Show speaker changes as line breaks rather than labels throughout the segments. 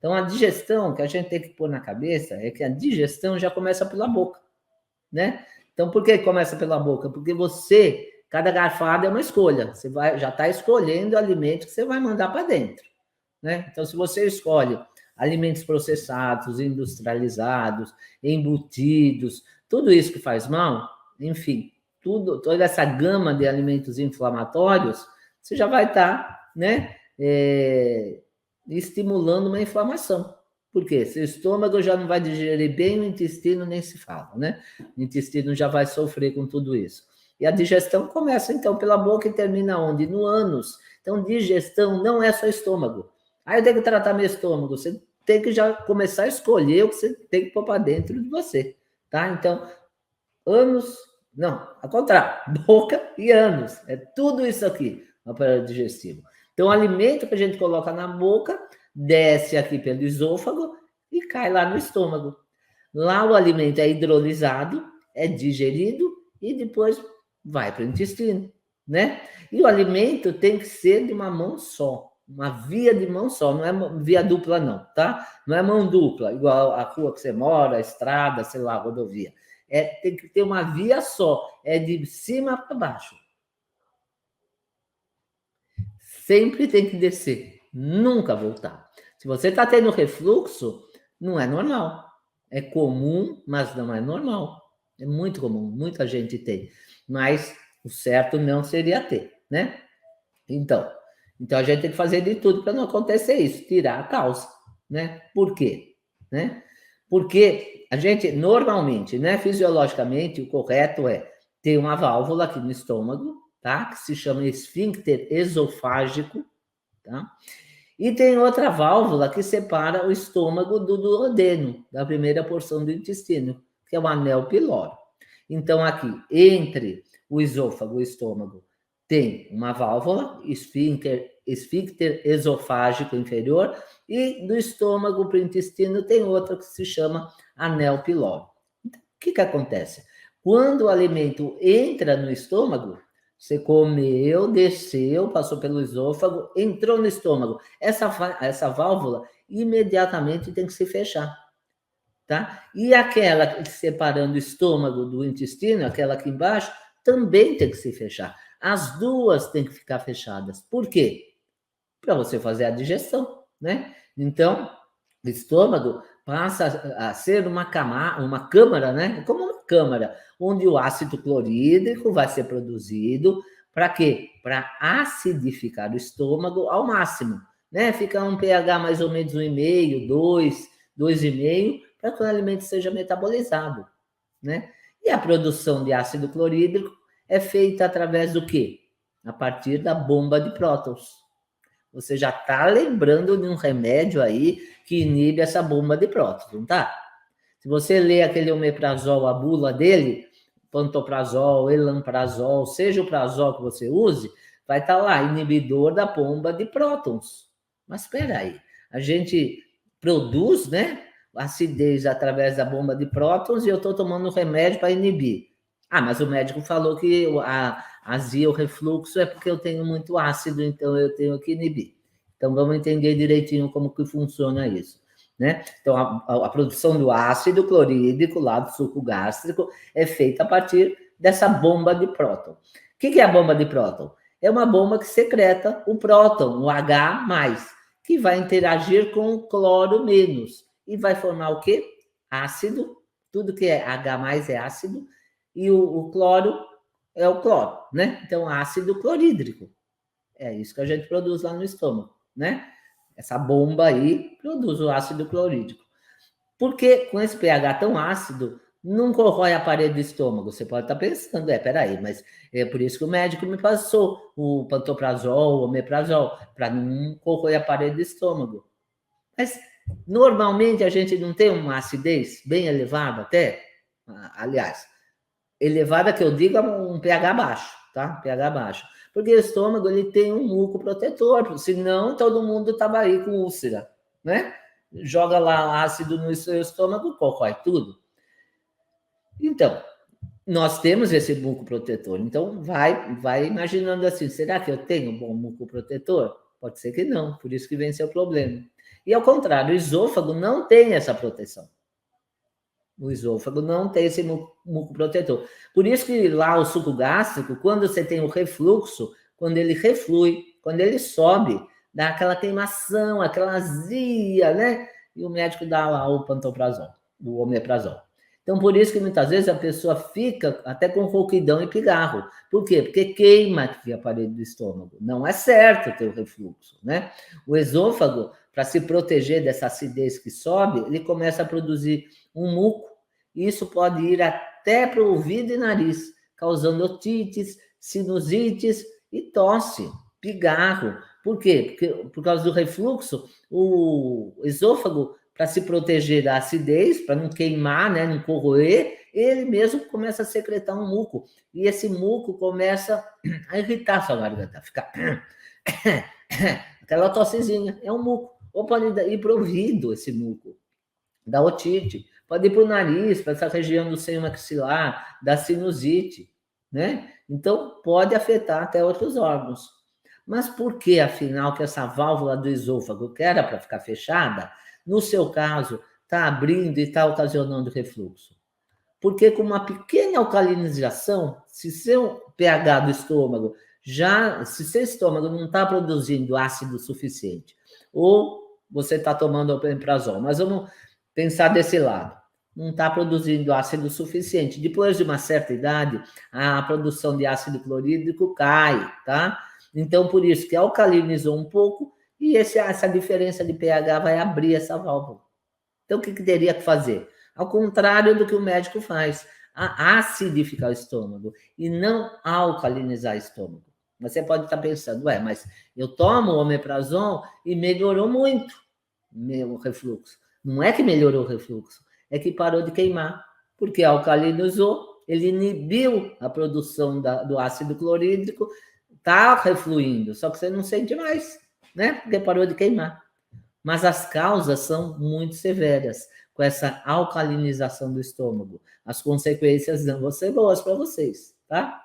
Então, a digestão que a gente tem que pôr na cabeça é que a digestão já começa pela boca, né? Então, por que começa pela boca? Porque cada garfada é uma escolha. Você já está escolhendo o alimento que você vai mandar para dentro, né? Então, se você escolhe alimentos processados, industrializados, embutidos, tudo isso que faz mal, enfim, toda essa gama de alimentos inflamatórios, você já vai estar, né, estimulando uma inflamação. Por quê? Seu estômago já não vai digerir bem, o intestino nem se fala, né? O intestino já vai sofrer com tudo isso. E a digestão começa, então, pela boca e termina onde? No ânus. Então, digestão não é só estômago. Aí eu tenho que tratar meu estômago. Você tem que já começar a escolher o que você tem que pôr para dentro de você, tá? Então, ânus, não, ao contrário, boca e ânus. É tudo isso aqui, o aparelho digestivo. Então, o alimento que a gente coloca na boca desce aqui pelo esôfago e cai lá no estômago. Lá o alimento é hidrolisado, é digerido e depois vai para o intestino, né? E o alimento tem que ser de uma mão só, uma via de mão só, não é via dupla não, tá? Não é mão dupla, igual a rua que você mora, a estrada, sei lá, a rodovia. Tem que ter uma via só, é de cima para baixo. Sempre tem que descer, nunca voltar. Se você está tendo refluxo, não é normal. É comum, mas não é normal. É muito comum, muita gente tem. Mas o certo não seria ter, né? Então a gente tem que fazer de tudo para não acontecer isso, tirar a causa, né? Por quê? Né? Porque a gente, normalmente, né, fisiologicamente, o correto é ter uma válvula aqui no estômago, tá? Que se chama esfíncter esofágico, tá? E tem outra válvula que separa o estômago do duodeno, da primeira porção do intestino, que é o anel pilório. Então, aqui, entre o esôfago e o estômago, tem uma válvula, esfíncter esofágico inferior, e do estômago para o intestino tem outra que se chama anel pilório. Então, o que acontece? Quando o alimento entra no estômago, você comeu, desceu, passou pelo esôfago, entrou no estômago. Essa válvula imediatamente tem que se fechar, tá? E aquela separando o estômago do intestino, aquela aqui embaixo, também tem que se fechar. As duas têm que ficar fechadas. Por quê? Para você fazer a digestão, né? Então, o estômago passa a ser uma câmara, né? Como uma câmara, onde o ácido clorídrico vai ser produzido. Para quê? Para acidificar o estômago ao máximo, né? Fica um pH mais ou menos 1,5, 2, 2,5, para que o alimento seja metabolizado, né? E a produção de ácido clorídrico é feita através do quê? A partir da bomba de prótons. Você já está lembrando de um remédio aí que inibe essa bomba de prótons, não tá? Se você ler aquele omeprazol, a bula dele, pantoprazol, elamprazol, seja o prazol que você use, vai estar lá, inibidor da bomba de prótons. Mas espera aí, a gente produz, né, acidez através da bomba de prótons e eu estou tomando remédio para inibir. Ah, mas o médico falou que a azia, o refluxo é porque eu tenho muito ácido, então eu tenho que inibir. Então vamos entender direitinho como que funciona isso, né? Então a produção do ácido clorídrico lá do suco gástrico é feita a partir dessa bomba de próton. O que é a bomba de próton? É uma bomba que secreta o próton, o H+, que vai interagir com o cloro menos e vai formar o quê? Ácido. Tudo que é H+ é ácido e o cloro é o cloro, né? Então, ácido clorídrico. É isso que a gente produz lá no estômago, né? Essa bomba aí produz o ácido clorídrico. Porque com esse pH tão ácido, não corrói a parede do estômago. Você pode estar pensando, peraí, mas é por isso que o médico me passou o pantoprazol, o omeprazol, para não corroer a parede do estômago. Mas, normalmente, a gente não tem uma acidez bem elevada até, aliás, elevada que eu digo é um pH baixo, tá? pH baixo. Porque o estômago, ele tem um muco protetor, senão todo mundo estava aí com úlcera, né? Joga lá ácido no seu estômago, corrói tudo. Então, nós temos esse muco protetor. Então, vai imaginando assim, será que eu tenho um bom muco protetor? Pode ser que não, por isso que vem seu problema. E ao contrário, o esôfago não tem essa proteção. O esôfago não tem esse muco protetor. Por isso que lá o suco gástrico, quando você tem o refluxo, quando ele reflui, quando ele sobe, dá aquela queimação, aquela azia, né? E o médico dá lá o pantoprazol, o omeprazol. Então, por isso que muitas vezes a pessoa fica até com rouquidão e pigarro. Por quê? Porque queima aqui a parede do estômago. Não é certo ter o refluxo, né? O esôfago, para se proteger dessa acidez que sobe, ele começa a produzir um muco, e isso pode ir até para o ouvido e nariz, causando otites, sinusites e tosse, pigarro. Por quê? Porque, por causa do refluxo, o esôfago, para se proteger da acidez, para não queimar, né, não corroer, ele mesmo começa a secretar um muco. E esse muco começa a irritar a sua garganta, fica aquela tossezinha, é um muco. Ou pode ir para o ouvido esse muco, da otite, pode ir para o nariz, para essa região do seno maxilar, da sinusite, né? Então, pode afetar até outros órgãos. Mas por que, afinal, que essa válvula do esôfago, que era para ficar fechada, no seu caso, está abrindo e está ocasionando refluxo? Porque com uma pequena alcalinização, se seu pH do estômago se seu estômago não está produzindo ácido suficiente, ou você está tomando omeprazol, mas vamos pensar desse lado, não está produzindo ácido suficiente. Depois de uma certa idade, a produção de ácido clorídrico cai, tá? Então, por isso que alcalinizou um pouco e essa diferença de pH vai abrir essa válvula. Então, o que teria que fazer? Ao contrário do que o médico faz, acidificar o estômago e não alcalinizar o estômago. Você pode estar pensando, mas eu tomo o omeprazol e melhorou muito meu refluxo. Não é que melhorou o refluxo, é que parou de queimar, porque alcalinizou, ele inibiu a produção do ácido clorídrico, está refluindo, só que você não sente mais, né? Porque parou de queimar. Mas as causas são muito severas com essa alcalinização do estômago. As consequências não vão ser boas para vocês, tá?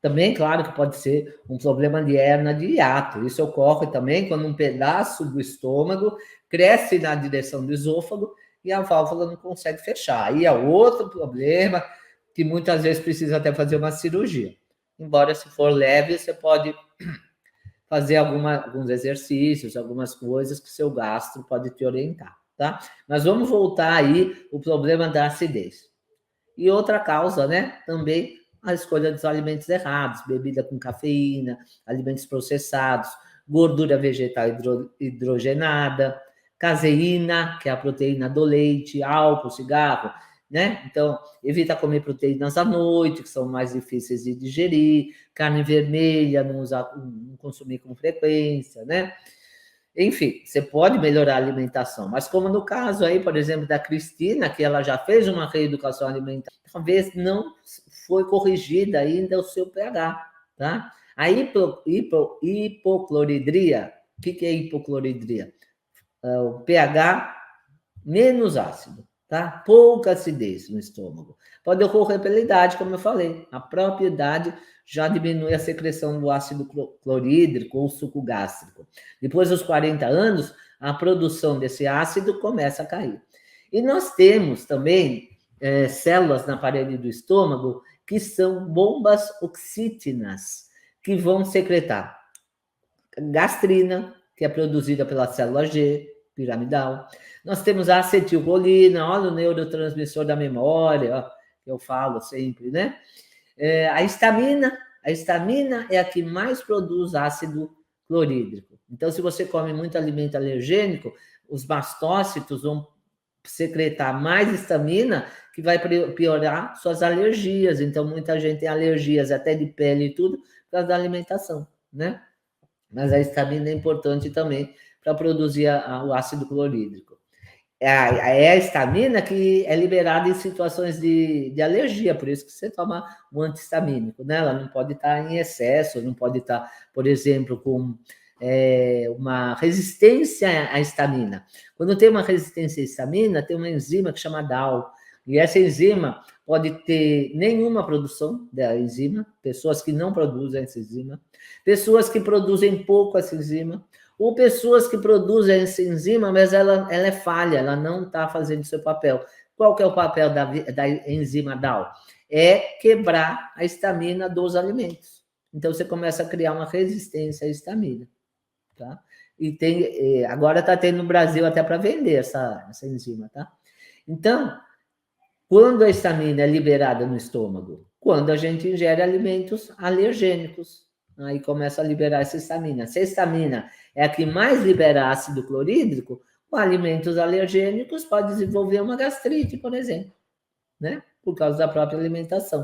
Também, claro, que pode ser um problema de hérnia de hiato. Isso ocorre também quando um pedaço do estômago cresce na direção do esôfago e a válvula não consegue fechar. Aí é outro problema que muitas vezes precisa até fazer uma cirurgia. Embora, se for leve, você pode fazer alguns exercícios, algumas coisas que seu gastro pode te orientar, tá? Mas vamos voltar aí o problema da acidez. E outra causa, né? Também a escolha dos alimentos errados, bebida com cafeína, alimentos processados, gordura vegetal hidrogenada, caseína, que é a proteína do leite, álcool, cigarro, né? Então, evita comer proteínas à noite, que são mais difíceis de digerir, carne vermelha, não consumir com frequência, né? Enfim, você pode melhorar a alimentação, mas como no caso aí, por exemplo, da Cristina, que ela já fez uma reeducação alimentar, talvez não foi corrigida ainda o seu pH, tá? A hipocloridria, o que é hipocloridria? O pH menos ácido, tá? Pouca acidez no estômago. Pode ocorrer pela idade, como eu falei. A própria idade já diminui a secreção do ácido clorídrico ou suco gástrico. Depois dos 40 anos, a produção desse ácido começa a cair. E nós temos também células na parede do estômago que são bombas oxítinas, que vão secretar gastrina, que é produzida pela célula G, piramidal. Nós temos a acetilcolina, olha o neurotransmissor da memória, ó, que eu falo sempre, né? A histamina é a que mais produz ácido clorídrico. Então, se você come muito alimento alergênico, os mastócitos vão secretar mais histamina, que vai piorar suas alergias. Então, muita gente tem alergias até de pele e tudo, por causa da alimentação, né? Mas a histamina é importante também para produzir o ácido clorídrico. É a histamina que é liberada em situações de alergia, por isso que você toma um antihistamínico, né? Ela não pode estar em excesso, não pode estar, por exemplo, com uma resistência à histamina. Quando tem uma resistência à histamina, tem uma enzima que chama DAO, e essa enzima pode ter nenhuma produção da enzima, pessoas que não produzem essa enzima, pessoas que produzem pouco essa enzima, ou pessoas que produzem essa enzima, mas ela é falha, ela não está fazendo seu papel. Qual que é o papel da enzima DAO? É quebrar a histamina dos alimentos. Então, você começa a criar uma resistência à histamina. Tá? E agora está tendo no Brasil até para vender essa enzima. Tá? Então, quando a histamina é liberada no estômago? Quando a gente ingere alimentos alergênicos. Aí começa a liberar essa histamina. Se a histamina é a que mais libera ácido clorídrico, com alimentos alergênicos pode desenvolver uma gastrite, por exemplo, né? Por causa da própria alimentação.